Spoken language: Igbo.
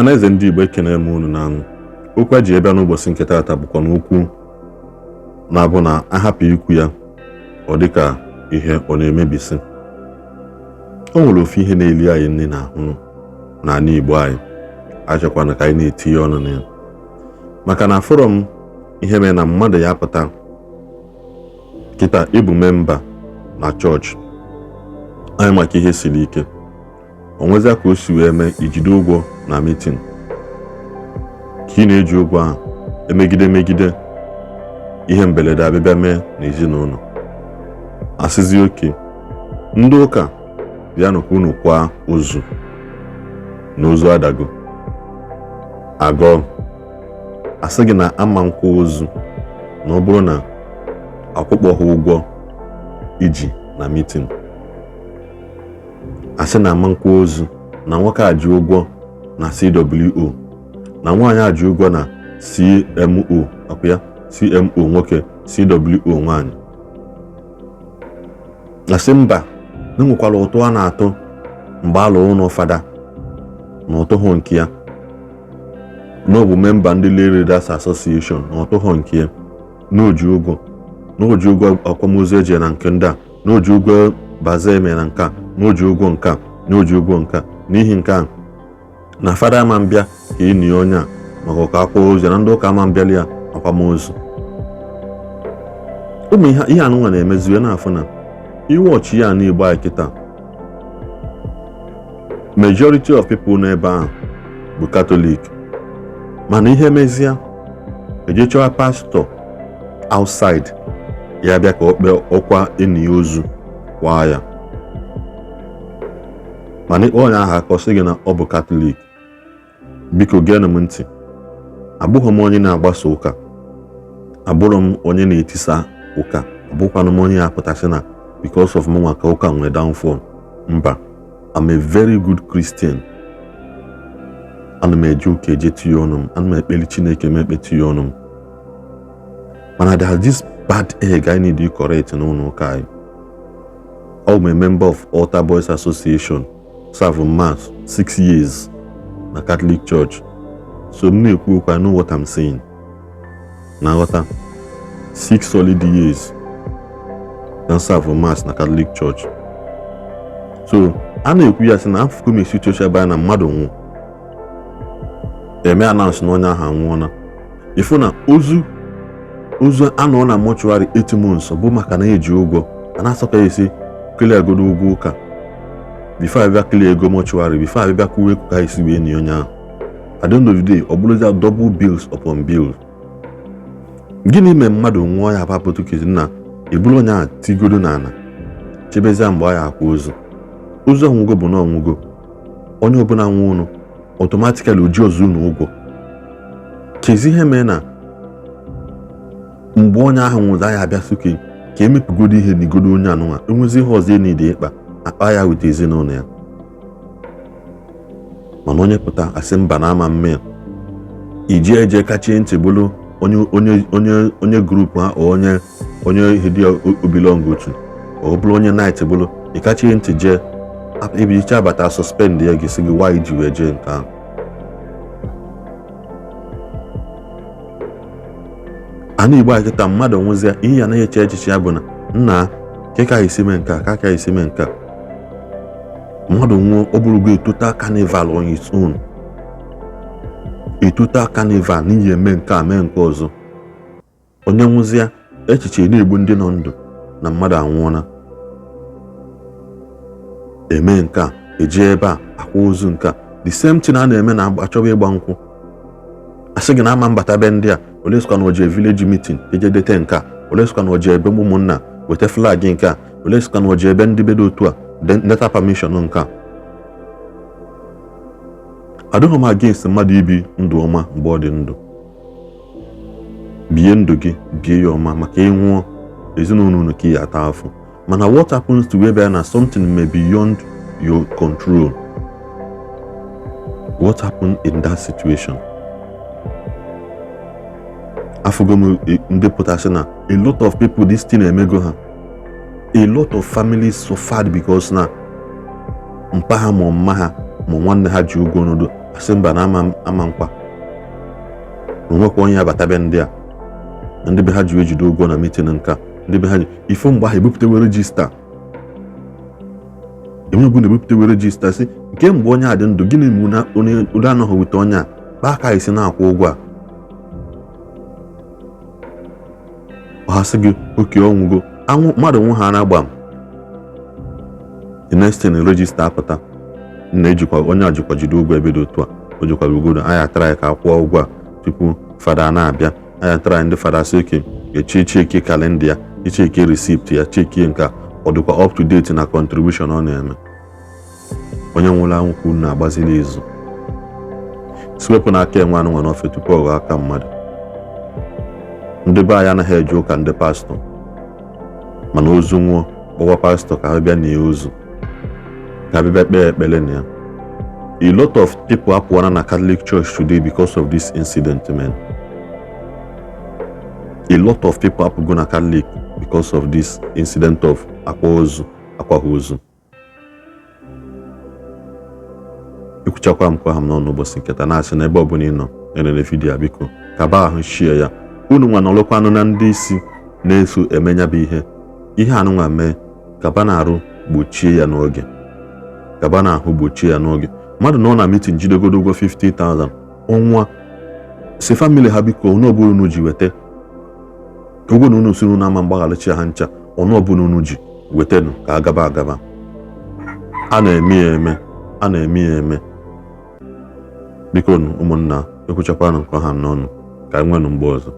Ọhaneze ndị Igbo ekene m unu na okwu ji ebe n'ụbọchị nke taata bụkwa n'okwu na-abụ na ahapụ ikwu ya ọ dịka ihe ọ na-emebisi. O nwere ofu ihe na-eli anyị nne n'ahụ n'ala Igbo anyị, achọkwana ka anyị na-etinye ọnụ na ya, maka na afọrọ m ihe mere na mmadụ ya pụta kịta ịbụ memba na chọọchị anyị maka ihe siri ike, o nwezia ka o si wee mee ijide ụgwọ na meeting ka ị na-eji ụgwọ ahụ emegide ihe mberede abịbịa mee n'ezinụlọ. Asịzi oke ndị ụka bịa nụkwa unu kwa ozu na ozu adago agọ, asị gị na ama nkwa ozu na ọ bụrụ na akwụkpọghị ụgwọ iji na meeting. Asị na ama nkwa ozu na nwoke aji ụgwọ na CWO na nwaanyị aji ụgwọ na CMO, akwa ya CMO nwoke, CWO nwaanyị. Asị mba na nwekwara ụtụ a na-atụ mgbe alụ ụlọ fada na ụtụhụ nke ya, na ọ bụ memba ndị Lay Readers Association na ụtụhụ nke ya, na oji ụgwọ akwamozu eje na nke ndị a, na oji ụgwọ baza eme na nke a, na oji ụgwọ nke a, na oji ụgwọ nke a. N'ihi nke a na fada ama mbịa ka ị nie onye a maka ụka akwa ozu na ndị ụka ama mbịali ya akwamozu. Ụmụ ihe anụnwa na-emeziwe n'afọ na iwọchi ya na Igbo anyị kịta, majority of people n'ebe ahụ bụ Catholic, mana ihe mezia eje chọwa pastọ outside ya bịa ka ọ kpee ọkwa eni ozu kwa ya, mana onye ahụ akọsị gị na ọ bụ Catholic. Biko geenụ m ntị, abụghị m onye na-agbasa ụka, abụrụ m onye na-etisa ụka, abụkwanụ m onye na-apụtasị na because of mụnwa ka ụka nwere downfall. Mba, I'm a very good Christian. Ana m eje ụka eje tinye ọnụ m, ana m ekpeli Chineke m ekpe tinye ọnụ m, mana there's this bad egg I need to correct n'ụlọ ụka anyị. I'm a member of Altar Boys Association, serve mass 6 years na Catholic Church, so m na-ekwu okwu, I know what I'm saying. Na ghọta 6 solid years na serve mass na Catholic Church. So a na-ekwu ya sị na afụkọ m situation ebe na mmadụ nwụ eme announce na onye ahụ anwụọla, ifu na ozu anọ na mortuary 8 months bụ maka na eji ụgwọ a na-asọka esi kele agodo ụgwọ ụka before abịa kele ego mortuary, before abịa kwuwe ka esi wee nye onye ahụ. At the end of the day ọ bụrụzia double bills upon bills. Gịnị mee mmadụ nwụọ ya papụtụ kezi na ebulu onye ahụ tigodo n'ala chebezia mgbe ya akwa ozu ọnwụgo bụ na ọnwụgo, onye ọbụla nwụ ụnụ automatically oji ozu na ụgwọ. Kezi ihe mee na mgbe onye ahụ nwụrụ ya abịa suke ka emepụgodo ihe n'igodo onye anụnwa, enwezi ihe ọzọ enide ịkpa akpa ya weta ezinụlọ ya. Mana onye pụta asị mba na ama mme iji eje kachie ntị bụrụ onye grupu ha, onye hedi obilong otu, ọ bụrụ onye night bụrụ ịkachie ntị jee ibicha abata suspend ya gị gị why ji wee jee nke ahụ. Ana Igbo anyị kịta mmadụ nwụzia ihe ya anaghị eche echiche ya bụ na nna keka esi mee nke a ka esi mee nke a. Mmadụ nwụọ ọ bụrụgo a total carnival on its own, a total carnival n'ihi eme nke a mee nke ọzọ. Onye nwụzia echiche na-egbu ndị nọ ndụ na mmadụ anwụọla, eme nke a eje ebe a akwa ozu nke a. The same thing a na-eme na achọwa ịgba nkwụ, asị gị na ama mbata be ndị a ole sịkwa na oje village meeting eje dete nke a, ole sịkwa na oje ebe ụmụnna weta flag nke a, ole sịkwa na oje ebe ndị bedo otu a neta permission nke a. Adịghị m against mmadụ ibi ndụ ọma mgbe ọ dị ndụ. Bie ndụ gị, bie ya ọma, maka ịnwụọ ezinụlọ unu ka ya ata afọ. Mana what happens to where na something may be beyond your control? What happened in that situation? Afụgo m ndị pụtasị na a lot of people this thing emego ha. A lot of families suffered because na mpa ha ma mma ha ma nwanne ha ji ụgwọ n'odo asị mba na ama nkwa na onwekwa onye abatabe ndị a ndị be ha ji ejide ụgwọ na mitin nka ndị be ha ji ifo mgbe ahụ ebupụtewe rejista enwegwu na-ebupụtewe rejista si nke mgbe onye a dị ndụ gịnị mụ na onye ụdị anọghị wute onye a kpaa aka isi na-akwụ ụgwọ a ọhasị gị oke ọnwụgo mmadụ nwụ ha na-agba m the next thing rejista apụta onye a jikwa jide ụgwọ ebe dị otu a o jikwara ugodo anyị atara ya ka akwụọ ụgwọ a tupu fada na-abịa anyị atara ndị fada si oke eche cheki kalenda ya icheki resipt ya cheki nke ọ dịkwa up to date na contribution ọ na-eme onye nwụrụ anwụ kwuru na-agbazili izu siwepụ n'aka enwe anụ nwa n'ofe tupu ọ ghọọ aka mmadụ ndị be anyị anaghị eje ụka ndị pastọ mana ozu nwụọ kpọwa pastọ ka ha bịa nie ozu ka ha bịa kpee ekpere na ya. A lot of people apụọna na Catholic Church today because of this incident, man. A lot of people apụgo na Catholic because of this incident of akwaghị ozu. Ekwuchakwa m kwa ha m n'ọnụ ụbọchị nketa na-asị na ebe ọbụla ị nọ elele vidiyo biko kaba ahụ shie ya unu nwa nọrọkwanụ na ndị isi na-eso emenya bụ ihe anụnwa mee kaba na-arụ gbochie ya n'oge kaba na-ahụ gbochie ya n'oge mmadụ nọ na mitin jidegodo ụgwọ 50,000 ọnwa si famili ha biko ọnụ ọbụla unu ji weta ka ụgwọ na unu si unu ama mgbagharachi ha ncha ọnụ ọbụla unu ji wetanụ ka agaba a na-eme ya eme biko ụmụnna ekwuchakwanụ nke ọha m n'ọnụ ka enwenụ mgbe ọzọ.